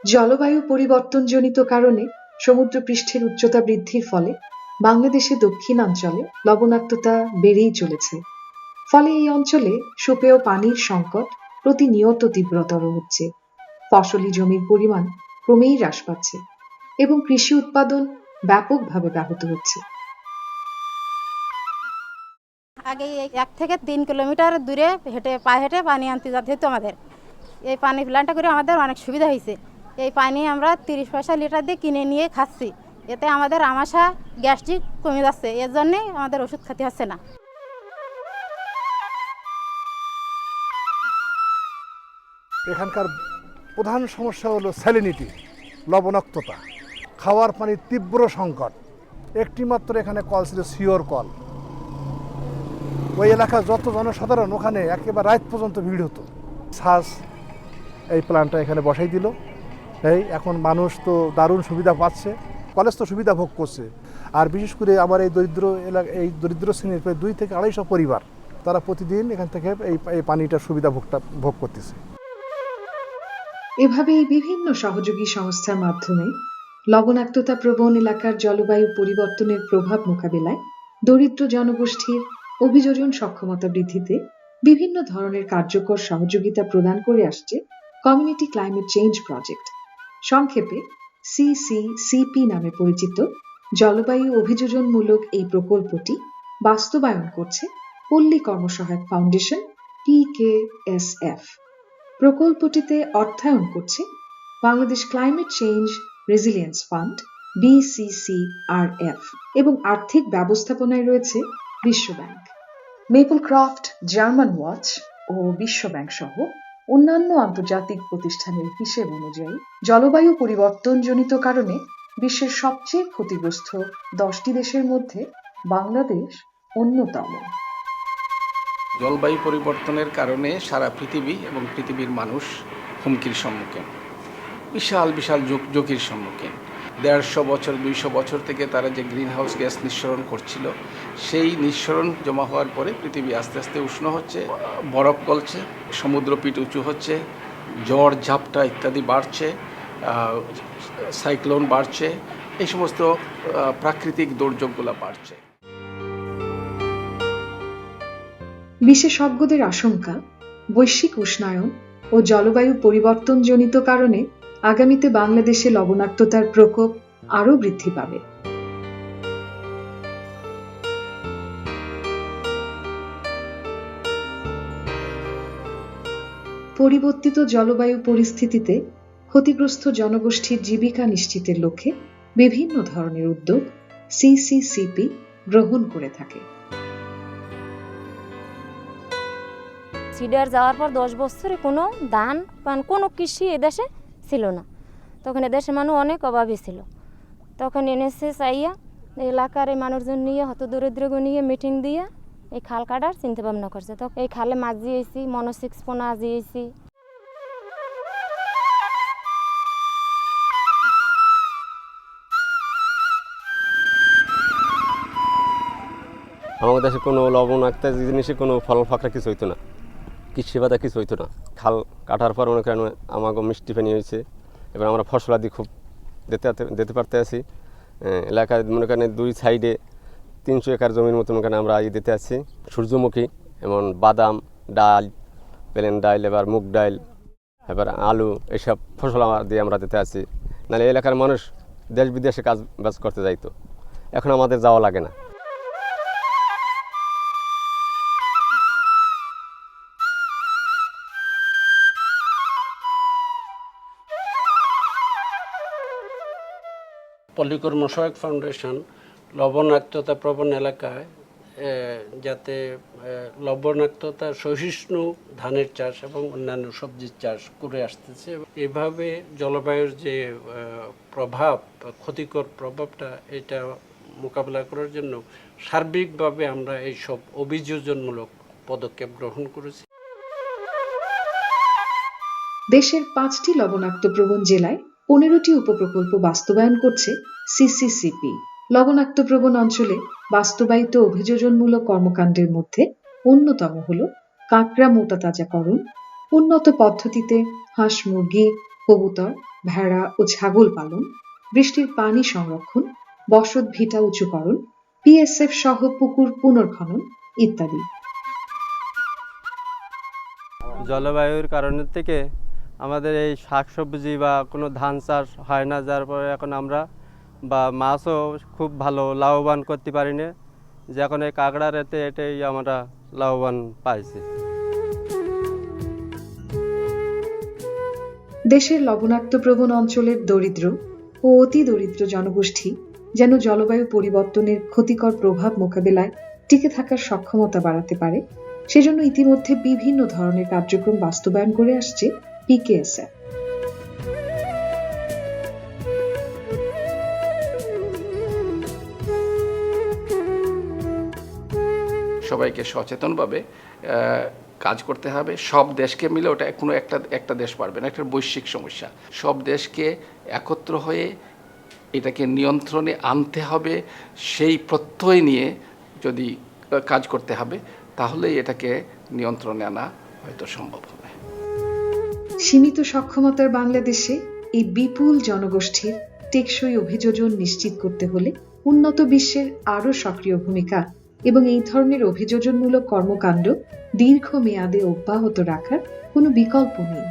জলবায়ু পরিবর্তনজনিত কারণে সমুদ্রপৃষ্ঠের উচ্চতা বৃদ্ধির ফলে বাংলাদেশের দক্ষিণাঞ্চলে লবণাক্ততা বেড়েই চলেছে। ফলে এই অঞ্চলে সুপেয় পানির সংকট প্রতিনিয়ত তীব্রতর হচ্ছে। ফসলি জমির পরিমাণ ক্রমেই হ্রাস পাচ্ছে এবং কৃষি উৎপাদন ব্যাপকভাবে ব্যাহত হচ্ছে। আগে 1 থেকে 3 কিলোমিটার দূরে পায়ে হেঁটে পানি আনতে যেতে হতো আমাদের। এই পানি প্ল্যান্টটা করে আমাদের অনেক সুবিধা হয়েছে। এই পানি আমরা 30 পয়সা লিটার দিয়ে কিনে নিয়ে খাচ্ছি। এতে আমাদের আমাশা গ্যাস্ট্রিক কমে যাচ্ছে, এর জন্যে আমাদের ওষুধ খেতে হচ্ছে না। এখানকার প্রধান সমস্যা হলো স্যালিনিটি, লবণাক্ততা, খাওয়ার পানির তীব্র সংকট। একটি মাত্র এখানে কল ছিল, সিওর কল। ওই এলাকার যত জনসাধারণ ওখানে একেবারে রাত পর্যন্ত ভিড় হতো। সাস এই প্ল্যান্টটা এখানে বসাই দিল। এখন মানুষ তো দারুণ সুবিধা পাচ্ছে, কলেজ তো সুবিধা ভোগ করছে। আর বিশেষ করে আমার এই দরিদ্র শ্রেণীর প্রায় 2 থেকে 250 পরিবার, তারা প্রতিদিন এখান থেকে এই পানিটার সুবিধা ভোগ করতেছে। এভাবেই বিভিন্ন সহযোগী সংস্থার মাধ্যমে লবণাক্ততা প্রবণ এলাকার জলবায়ু পরিবর্তনের প্রভাব মোকাবিলায় দরিদ্র জনগোষ্ঠীর অভিযোজন সক্ষমতা বৃদ্ধিতে বিভিন্ন ধরনের কার্যকর সহযোগিতা প্রদান করে আসছে কমিউনিটি ক্লাইমেট চেঞ্জ প্রজেক্ট, সংক্ষেপে CCCP নামে পরিচিত। জলবায়ু অভিযোজনমূলক এই প্রকল্পটি বাস্তবায়ন করছে পল্লী কর্মসহায়ক ফাউন্ডেশন PKSF। প্রকল্পটিতে অর্থায়ন করছে Bangladesh climate change resilience fund BCCRF এবং আর্থিক ব্যবস্থাপনায় রয়েছে বিশ্বব্যাংক। মেপলক্রফট, জার্মান ওয়াচ ও বিশ্বব্যাংক সহ অন্যান্য আন্তর্জাতিক প্রতিষ্ঠানের হিসেব অনুযায়ী জলবায়ু পরিবর্তনজনিত কারণে বিশ্বের সবচেয়ে ক্ষতিগ্রস্ত 10টি দেশের মধ্যে বাংলাদেশ অন্যতম। জলবায়ু পরিবর্তনের কারণে সারা পৃথিবী এবং পৃথিবীর মানুষ হুমকির সম্মুখীন, বিশাল বিশাল ঝুঁকির সম্মুখীন। 150 বছর 200 বছর থেকে তারা যে গ্রিন হাউস গ্যাস নিঃসরণ করছিল, সেই নিঃসরণ জমা হওয়ার পরে পৃথিবী আস্তে আস্তে উষ্ণ হচ্ছে, বরফ গলছে, সমুদ্রপিঠ উঁচু হচ্ছে, ঝড় ঝাপটা ইত্যাদি বাড়ছে, সাইক্লোন বাড়ছে, এই সমস্ত প্রাকৃতিক দুর্যোগগুলো বাড়ছে। বিশেষজ্ঞদের আশঙ্কা, বৈশ্বিক উষ্ণায়ন ও জলবায়ু পরিবর্তনজনিত কারণে আগামীতে বাংলাদেশে লবণাক্ততার প্রকোপ আরও বৃদ্ধি পাবে। পরিবর্তিত জলবায়ু পরিস্থিতিতে ক্ষতিগ্রস্ত জনগোষ্ঠীর জীবিকা নিশ্চিতের লক্ষ্যে বিভিন্ন ধরনের উদ্যোগ CCCP গ্রহণ করে থাকে। সিডার যাওয়ার পর 10 বছরে কোনো ধান পান কোনো কৃষি এদেশে ছিল না। তখন এদেশের মানুষ অনেক অভাবী ছিল। তখন এনেছে চাইয়া এলাকার এই মানুষজন নিয়ে হত দরিদ্রকে নিয়ে মিটিং দিয়ে এই খাল কাটার চিন্তা ভাবনা করছে। তখন এই খালে মাছ দিয়েছি, মনোসিক্স পোনা দিয়েছি। আমাদের দেশে কোনো লবণাক্ত জিনিসে কোনো ফল ফাঁকড়া কিছু হইতো না, কৃষি বাদা কিছু হইতো না। খাল কাটার পর মনে করেন আমাকে মিষ্টি পানি হয়েছে, এবার আমরা ফসলাদি খুব দিতে পারতে আছি। এলাকায় মনে করেন 2 সাইডে 300 একর জমির মতো মনে করেন আমরা দিতে আছি। সূর্যমুখী, এমন বাদাম, ডাল, প্লেন ডাল, এবার মুগ ডাল, এবার আলু, এইসব ফসল দিয়ে আমরা দিতে আছি। নাহলে এলাকার মানুষ দেশ বিদেশে কাজ বাজ করতে যাইতো, এখন আমাদের যাওয়া লাগে না। পল্লী কর্মসহায়ক ফাউন্ডেশন লবণাক্ততা প্রবণ এলাকায় যাতে লবণাক্ততা সহিষ্ণু ধানের চাষ এবং অন্যান্য সবজির চাষ করে আসতেছে। এভাবে জলবায়ুর যে প্রভাব, ক্ষতিকর প্রভাবটা, এটা মোকাবিলা করার জন্য সার্বিকভাবে আমরা এইসব অভিযোজনমূলক পদক্ষেপ গ্রহণ করেছি। দেশের 5টি লবণাক্ত প্রবণ জেলায় 15টি উপপ্রকল্প বাস্তবায়ন করছে CCCP। লবণাক্ত প্রবণ অঞ্চলে বাস্তবায়িত অভিযোজনমূলক কর্মকাণ্ডের মধ্যে অন্যতম হল কাঁকড়া মোটা তাজাকরণ, উন্নত পদ্ধতিতে হাঁস মুরগি কবুতর, ভেড়া ও ছাগল পালন, বৃষ্টির পানি সংরক্ষণ, বসত ভিটা উঁচুকরণ, পিএসএফ সহ পুকুর পুনর্খনন ইত্যাদি। জলবায়ুর কারণের থেকে আমাদের এই শাকসবজি বা কোনো ধান চাষ হয় না, যার পরে এখন আমরা বা মাছও খুব ভালো লাভবান করতে পারি না, যে এখন এই কাঁকড়ার এটাই আমরা লাভবান পাইছি। দেশের লবণাক্তপ্রবণ অঞ্চলের দরিদ্র ও অতি দরিদ্র জনগোষ্ঠী যেন জলবায়ু পরিবর্তনের ক্ষতিকর প্রভাব মোকাবেলায় টিকে থাকার সক্ষমতা বাড়াতে পারে, সেজন্য ইতিমধ্যে বিভিন্ন ধরনের কার্যক্রম বাস্তবায়ন করে আসছে পিকেএসএফ। সবাইকে সচেতনভাবে কাজ করতে হবে। সব দেশকে মিলে ওটা কোনো একটা দেশ পারবে না, একটা বৈশ্বিক সমস্যা। সব দেশকে একত্র হয়ে এটাকে নিয়ন্ত্রণে আনতে হবে, সেই প্রত্যয় নিয়ে যদি কাজ করতে হবে, তাহলেই এটাকে নিয়ন্ত্রণে আনা হয়তো সম্ভব হবে। সীমিত সক্ষমতার বাংলাদেশে এই বিপুল জনগোষ্ঠীর টেকসই অভিযোজন নিশ্চিত করতে হলে উন্নত বিশ্বের আরও সক্রিয় ভূমিকা এবং এই ধরনের অভিযোজনমূলক কর্মকাণ্ড দীর্ঘমেয়াদে অব্যাহত রাখার কোনো বিকল্প নেই।